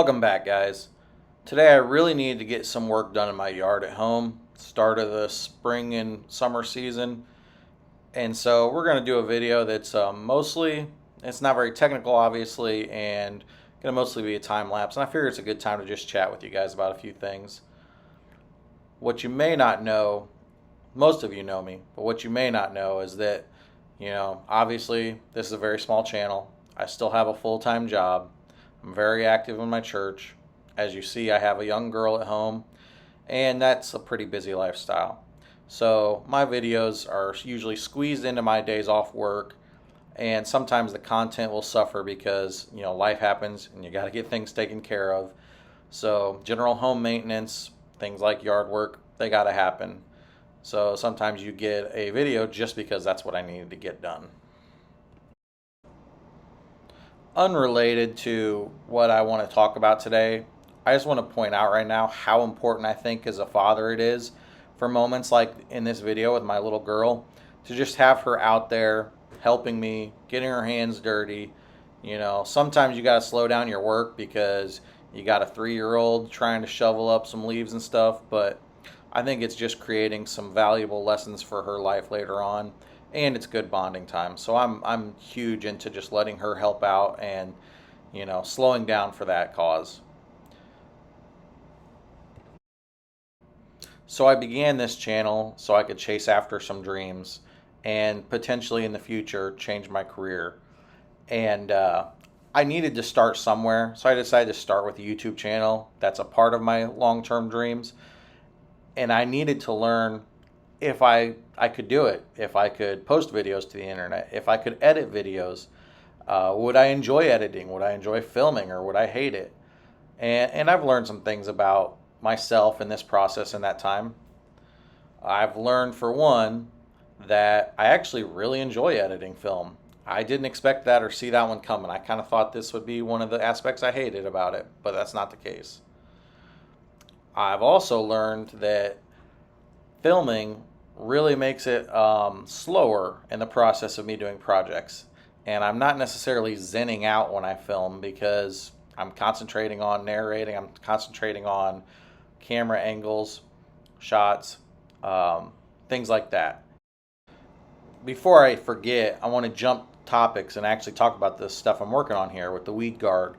Welcome back, guys. Today I really needed to get some work done in my yard at home. Start of the spring and summer season. And so we're going to do a video that's it's not very technical obviously, and going to mostly be a time lapse. And I figure it's a good time to just chat with you guys about a few things. What you may not know, most of you know me, but what you may not know is that, obviously this is a very small channel. I still have a full-time job. I'm very active in my church. As you see, I have a young girl at home, and that's a pretty busy lifestyle. So my videos are usually squeezed into my days off work, and sometimes the content will suffer because, life happens and you got to get things taken care of. So general home maintenance, things like yard work, they got to happen. So sometimes you get a video just because that's what I needed to get done. Unrelated to what I want to talk about today, I just want to point out right now how important I think as a father it is for moments like in this video with my little girl to just have her out there helping me, getting her hands dirty. Sometimes you got to slow down your work because you got a 3-year-old trying to shovel up some leaves and stuff, but I think it's just creating some valuable lessons for her life later on. And it's good bonding time. So I'm huge into just letting her help out and, slowing down for that cause. So I began this channel so I could chase after some dreams and potentially in the future change my career. And I needed to start somewhere, so I decided to start with a YouTube channel. That's a part of my long-term dreams. And I needed to learn if I could do it, if I could post videos to the internet, if I could edit videos. Would I enjoy editing? Would I enjoy filming, or would I hate it? And I've learned some things about myself in this process in that time. I've learned, for one, that I actually really enjoy editing film. I didn't expect that or see that one coming. I kind of thought this would be one of the aspects I hated about it, but that's not the case. I've also learned that filming really makes it slower in the process of me doing projects. And I'm not necessarily zenning out when I film because I'm concentrating on narrating, I'm concentrating on camera angles, shots, things like that. Before I forget, I want to jump topics and actually talk about this stuff I'm working on here with the weed guard.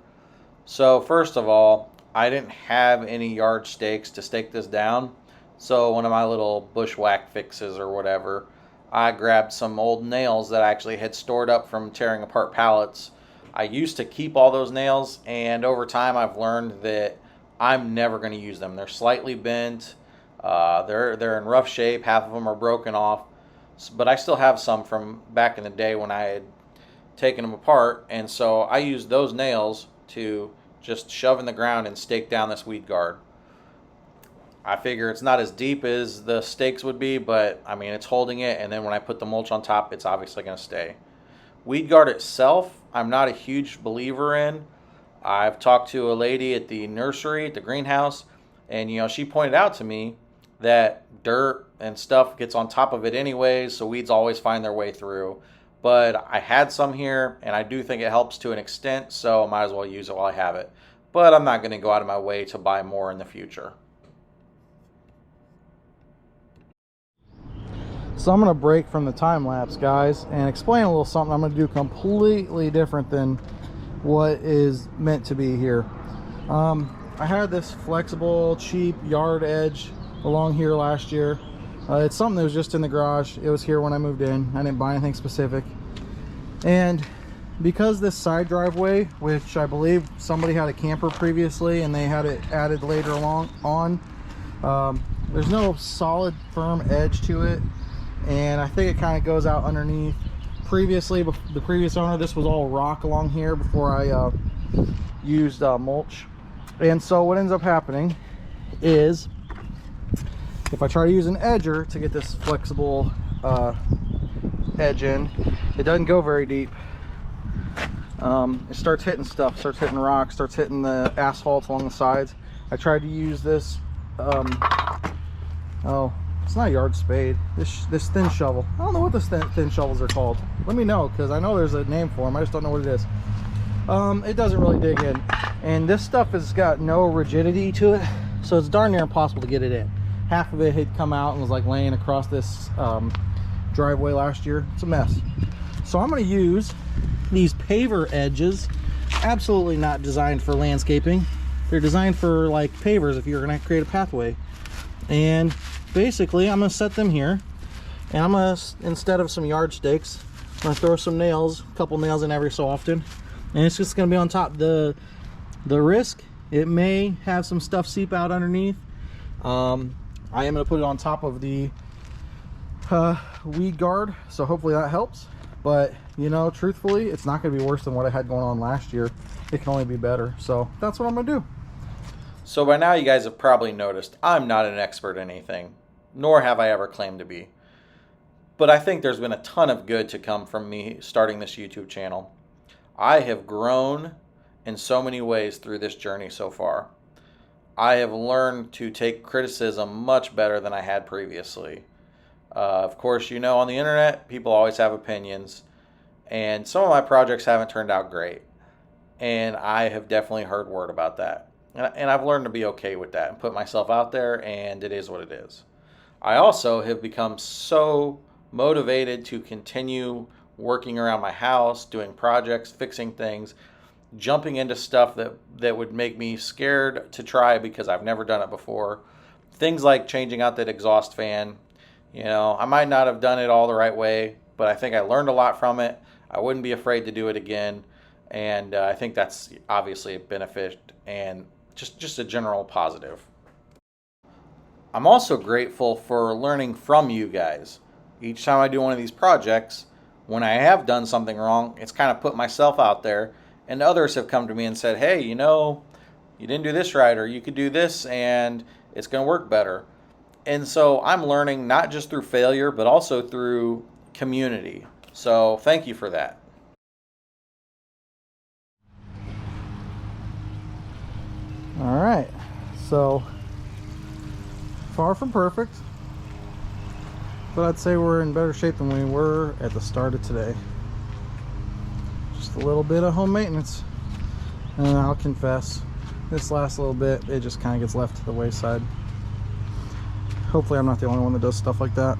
So first of all, I didn't have any yard stakes to stake this down. So one of my little bushwhack fixes or whatever, I grabbed some old nails that I actually had stored up from tearing apart pallets. I used to keep all those nails, and over time I've learned that I'm never going to use them. They're slightly bent, they're in rough shape, half of them are broken off, but I still have some from back in the day when I had taken them apart, and so I used those nails to just shove in the ground and stake down this weed guard. I figure it's not as deep as the stakes would be, but I mean, it's holding it, and then when I put the mulch on top, it's obviously going to stay. Weed guard itself, I'm not a huge believer in. I've talked to a lady at the nursery, at the greenhouse, and she pointed out to me that dirt and stuff gets on top of it anyways, so weeds always find their way through. But I had some here, and I do think it helps to an extent, so I might as well use it while I have it. But I'm not going to go out of my way to buy more in the future. So I'm going to break from the time lapse, guys, and explain a little something I'm going to do completely different than what is meant to be here. I had this flexible, cheap yard edge along here last year. It's something that was just in the garage. It was here when I moved in. I didn't buy anything specific. And because this side driveway, which I believe somebody had a camper previously and they had it added later on, there's no solid firm edge to it. And I think it kind of goes out underneath. Previously, the previous owner, this was all rock along here before I used mulch. And so what ends up happening is if I try to use an edger to get this flexible edge in, it doesn't go very deep. It starts hitting stuff, starts hitting rocks, starts hitting the asphalt along the sides. I tried to use this it's not a yard spade, this thin shovel. I don't know what this thin shovels are called. Let me know, because I know there's a name for them, I just don't know what it is. It doesn't really dig in. And this stuff has got no rigidity to it, so it's darn near impossible to get it in. Half of it had come out and was like laying across this driveway last year. It's a mess. So I'm going to use these paver edges. Absolutely not designed for landscaping. They're designed for like pavers if you're going to create a pathway. And basically I'm going to set them here, and I'm going to, instead of some yardsticks, I'm going to throw some nails, a couple nails in every so often, and it's just going to be on top. The risk, it may have some stuff seep out underneath. I am going to put it on top of the weed guard, so hopefully that helps. But you know, truthfully, it's not going to be worse than what I had going on last year. It can only be better. So that's what I'm going to do. So by now you guys have probably noticed I'm not an expert in anything, nor have I ever claimed to be. But I think there's been a ton of good to come from me starting this YouTube channel. I have grown in so many ways through this journey so far. I have learned to take criticism much better than I had previously. Of course, you know, on the internet, people always have opinions, and some of my projects haven't turned out great. And I have definitely heard word about that. And I've learned to be okay with that and put myself out there, and it is what it is. I also have become so motivated to continue working around my house, doing projects, fixing things, jumping into stuff that would make me scared to try because I've never done it before. Things like changing out that exhaust fan. You know, I might not have done it all the right way, but I think I learned a lot from it. I wouldn't be afraid to do it again. And I think that's obviously a benefit and just a general positive. I'm also grateful for learning from you guys. Each time I do one of these projects, when I have done something wrong, it's kind of put myself out there, and others have come to me and said, hey, you know, you didn't do this right, or you could do this and it's going to work better. And so I'm learning not just through failure, but also through community. So thank you for that. All right, so far from perfect, but I'd say we're in better shape than we were at the start of today. Just a little bit of home maintenance, and I'll confess, this last little bit, it just kind of gets left to the wayside. Hopefully I'm not the only one that does stuff like that.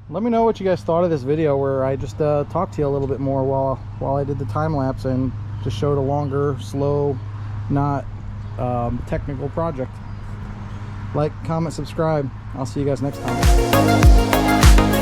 Let me know what you guys thought of this video where I just talked to you a little bit more while I did the time lapse and just showed a longer, slow, not technical project. Like, comment, subscribe. I'll see you guys next time.